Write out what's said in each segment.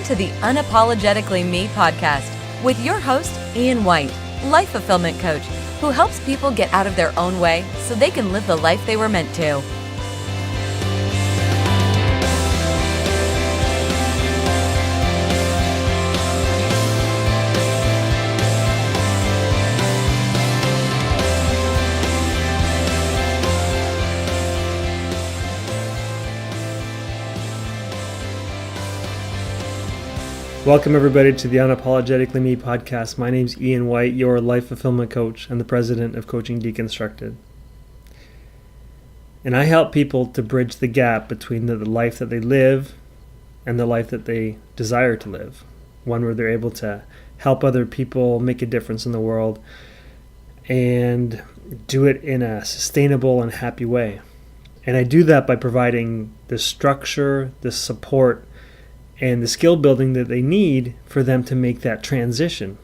to the Unapologetically Me Podcast with your host, Ian White, life fulfillment coach, who helps people get out of their own way so they can live the life they were meant to. Welcome everybody to the Unapologetically Me Podcast. My name's Ian White, your life fulfillment coach and the president of Coaching Deconstructed. And I help people to bridge the gap between the life that they live and the life that they desire to live. One where they're able to help other people make a difference in the world and do it in a sustainable and happy way. And I do that by providing the structure, the support, and the skill building that they need for them to make that transition.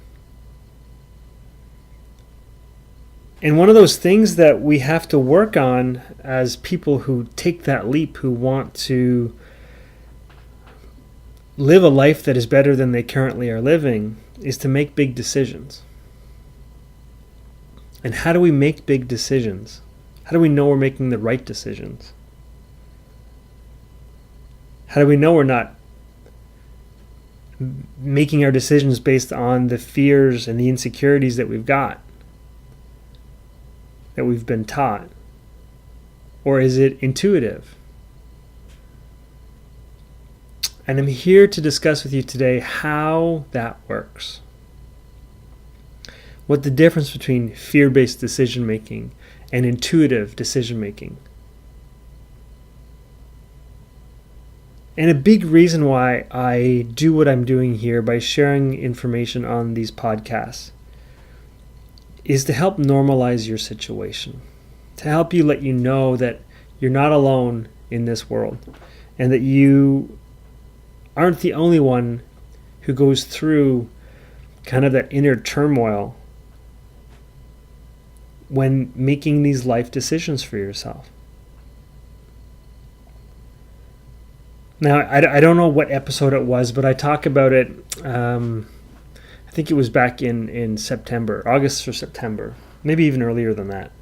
And one of those things that we have to work on as people who take that leap, who want to live a life that is better than they currently are living, is to make big decisions. And how do we make big decisions? How do we know we're making the right decisions? How do we know we're not making our decisions based on the fears and the insecurities that we've got, that we've been taught? Or is it intuitive? And I'm here to discuss with you today how that works. What the difference between fear-based decision making and intuitive decision making. And a big reason why I do what I'm doing here by sharing information on these podcasts is to help normalize your situation, to help you let you know that you're not alone in this world and that you aren't the only one who goes through kind of that inner turmoil when making these life decisions for yourself. Now, I don't know what episode it was, but I talk about it, I think it was back in September, August or September, maybe even earlier than that.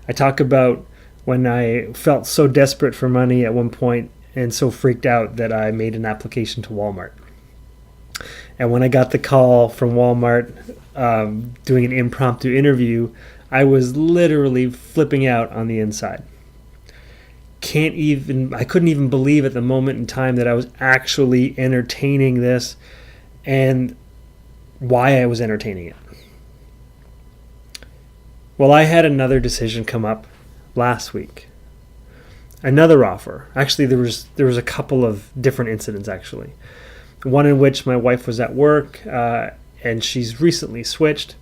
I talk about when I felt so desperate for money at one point and so freaked out that I made an application to Walmart. And when I got the call from Walmart doing an impromptu interview, I was literally flipping out on the inside. I couldn't even believe at the moment in time that I was actually entertaining this and why I was entertaining it. Well, I had another decision come up last week. Another offer. Actually, there was a couple of different incidents actually. One in which my wife was at work and she's recently switched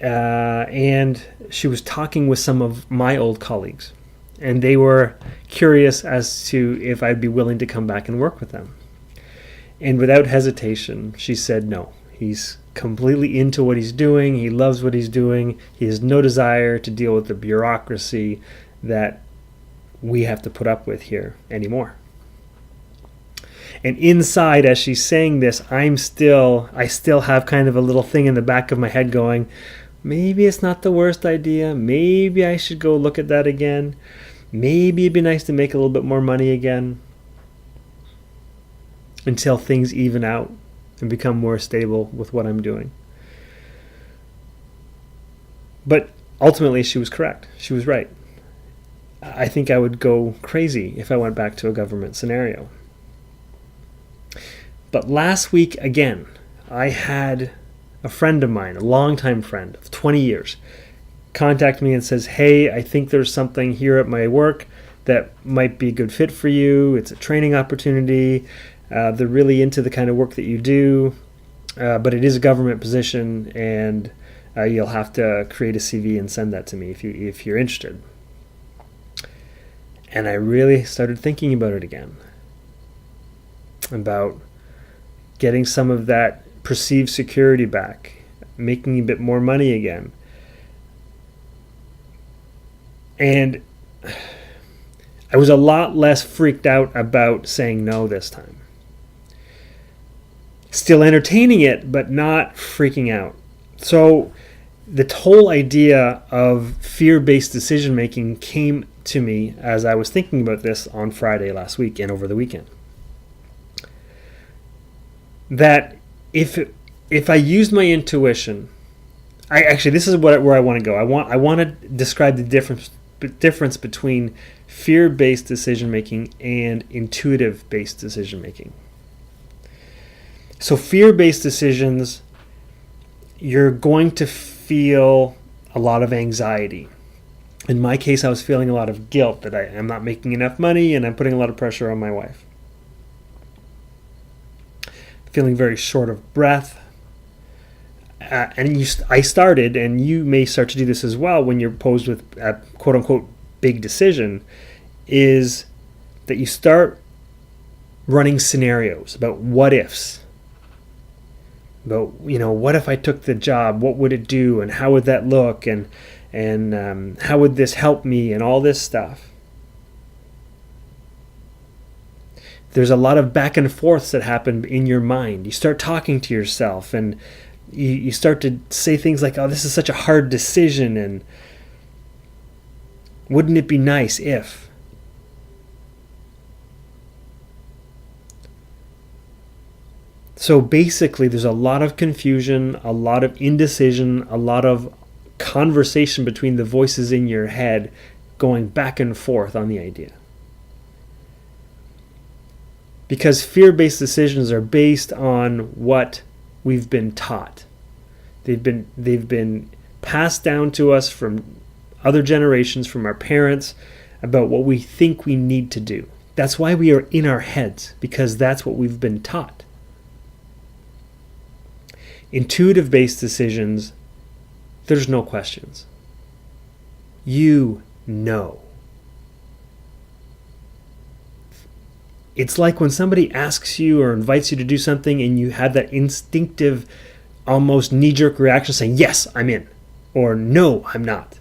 and she was talking with some of my old colleagues. And they were curious as to if I'd be willing to come back and work with them. And without hesitation, she said no. He's completely into what he's doing. He loves what he's doing. He has no desire to deal with the bureaucracy that we have to put up with here anymore. And inside, as she's saying this, I still have kind of a little thing in the back of my head going, maybe it's not the worst idea. Maybe I should go look at that again. Maybe it'd be nice to make a little bit more money again until things even out and become more stable with what I'm doing. But ultimately, she was correct. She was right. I think I would go crazy if I went back to a government scenario. But last week, again, I had a friend of mine, a longtime friend of 20 years, contact me and says, hey, I think there's something here at my work that might be a good fit for you. It's a training opportunity. They're really into the kind of work that you do, but it is a government position, and you'll have to create a CV and send that to me if you're interested. And I really started thinking about it again, about getting some of that perceived security back, making a bit more money again. And I was a lot less freaked out about saying no this time. still entertaining it, but not freaking out. So the whole idea of fear-based decision making came to me as I was thinking about this on Friday last week and over the weekend. That if I used my intuition, this is where I want to go. I want to describe the difference between fear-based decision making and intuitive-based decision making. So fear-based decisions, you're going to feel a lot of anxiety. In my case, I was feeling a lot of guilt that I am not making enough money and I'm putting a lot of pressure on my wife. Feeling very short of breath. I started, and you may start to do this as well when you're posed with a quote-unquote big decision, is that you start running scenarios about what ifs. About, what if I took the job? What would it do? And how would that look? And how would this help me? And all this stuff. There's a lot of back and forths that happen in your mind. You start talking to yourself, and you start to say things like, oh, this is such a hard decision, and wouldn't it be nice if? So basically, there's a lot of confusion, a lot of indecision, a lot of conversation between the voices in your head going back and forth on the idea. Because fear-based decisions are based on what we've been taught. They've been passed down to us from other generations, from our parents, about what we think we need to do. That's why we are in our heads, because that's what we've been taught. Intuitive-based decisions, there's no questions. You know. It's like when somebody asks you or invites you to do something and you have that instinctive, almost knee-jerk reaction saying, yes, I'm in, or no, I'm not.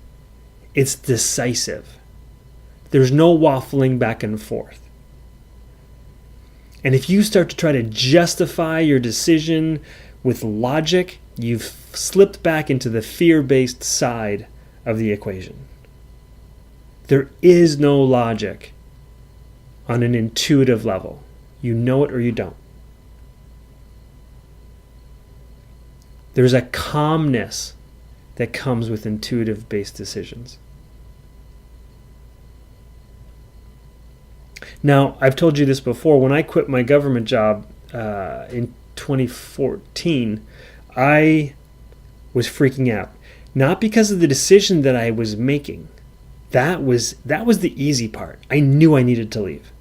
It's decisive. There's no waffling back and forth. And if you start to try to justify your decision with logic, you've slipped back into the fear-based side of the equation. There is no logic on an intuitive level. You know it or you don't. There's a calmness that comes with intuitive-based decisions. Now, I've told you this before. When I quit my government job in 2014, I was freaking out. Not because of the decision that I was making. That was the easy part. I knew I needed to leave.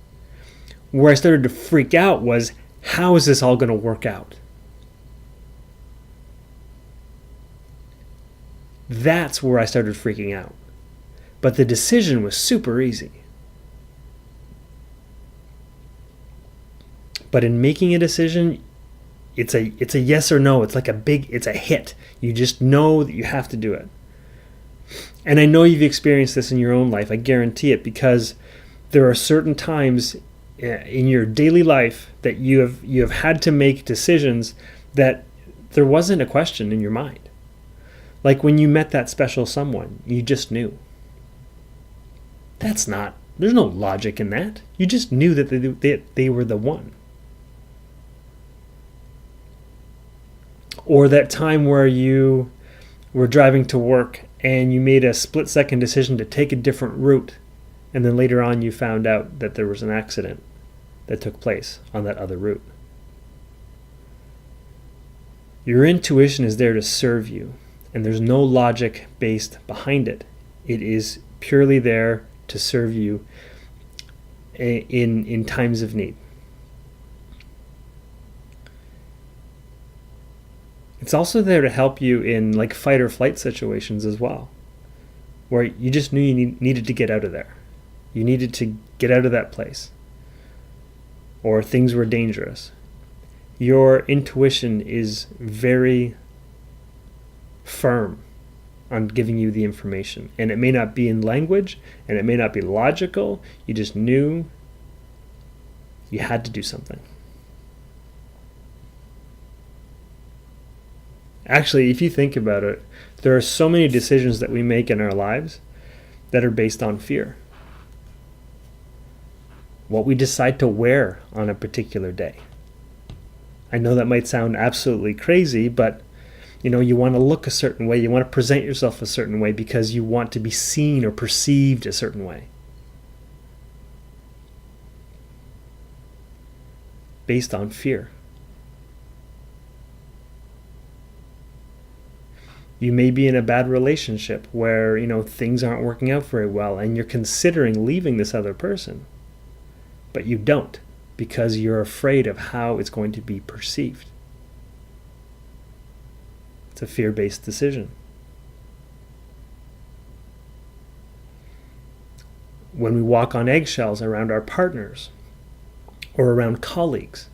Where I started to freak out was, how is this all going to work out? That's where I started freaking out. But the decision was super easy. But in making a decision, it's a yes or no. It's like it's a hit. You just know that you have to do it. And I know you've experienced this in your own life. I guarantee it, because there are certain times in your daily life that you have had to make decisions that there wasn't a question in your mind. Like when you met that special someone, you just knew. There's no logic in that. You just knew that they were the one. Or that time where you were driving to work and you made a split-second decision to take a different route, and then later on you found out that there was an accident that took place on that other route. Your intuition is there to serve you, and there's no logic based behind it. It is purely there to serve you in times of need. It's also there to help you in like fight or flight situations as well, where you just knew you needed to get out of there. You needed to get out of that place, or things were dangerous. Your intuition is very firm on giving you the information, and it may not be in language, and it may not be logical. You just knew you had to do something. Actually, if you think about it, there are so many decisions that we make in our lives that are based on fear. What we decide to wear on a particular day. I know that might sound absolutely crazy, but you want to look a certain way, you want to present yourself a certain way because you want to be seen or perceived a certain way. Based on fear. You may be in a bad relationship where, things aren't working out very well and you're considering leaving this other person, but you don't because you're afraid of how it's going to be perceived. It's a fear-based decision. When we walk on eggshells around our partners or around colleagues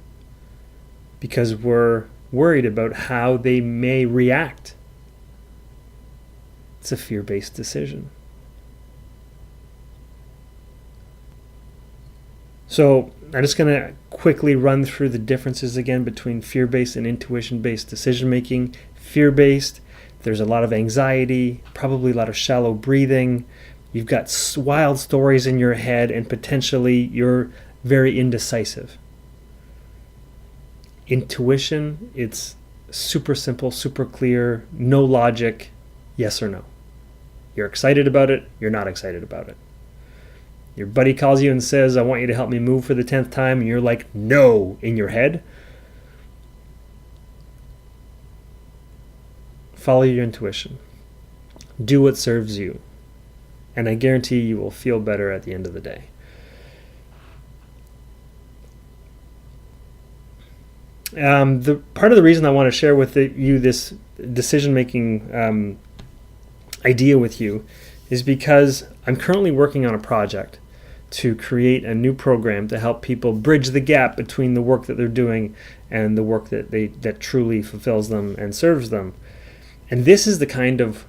because we're worried about how they may react, it's a fear-based decision. So I'm just going to quickly run through the differences again between fear-based and intuition-based decision-making. Fear-based, there's a lot of anxiety, probably a lot of shallow breathing. You've got wild stories in your head and potentially you're very indecisive. Intuition, it's super simple, super clear, no logic, yes or no. You're excited about it, you're not excited about it. Your buddy calls you and says, I want you to help me move for the 10th time, and you're like, no, in your head. Follow your intuition. Do what serves you. And I guarantee you will feel better at the end of the day. The part of the reason I want to share with you this decision-making idea with you is because I'm currently working on a project to create a new program to help people bridge the gap between the work that they're doing and the work that truly fulfills them and serves them. And this is the kind of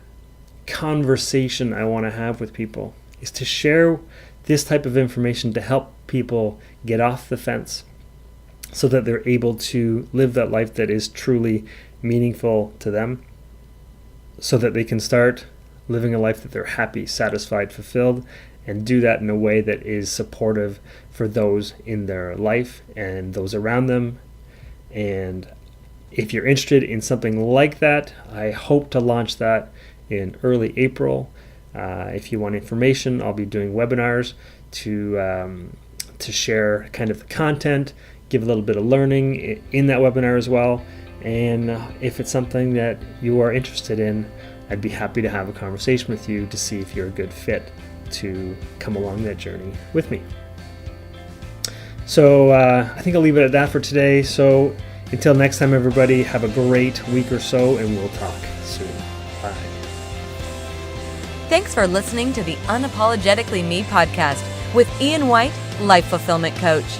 conversation I want to have with people, is to share this type of information to help people get off the fence so that they're able to live that life that is truly meaningful to them, so that they can start living a life that they're happy, satisfied, fulfilled, and do that in a way that is supportive for those in their life and those around them. And if you're interested in something like that, I hope to launch that in early April. If you want information, I'll be doing webinars to share kind of the content, give a little bit of learning in that webinar as well. And if it's something that you are interested in, I'd be happy to have a conversation with you to see if you're a good fit to come along that journey with me. So I think I'll leave it at that for today. So until next time, everybody, have a great week or so, and we'll talk soon. Bye. Thanks for listening to the Unapologetically Me Podcast with Ian White, Life Fulfillment Coach.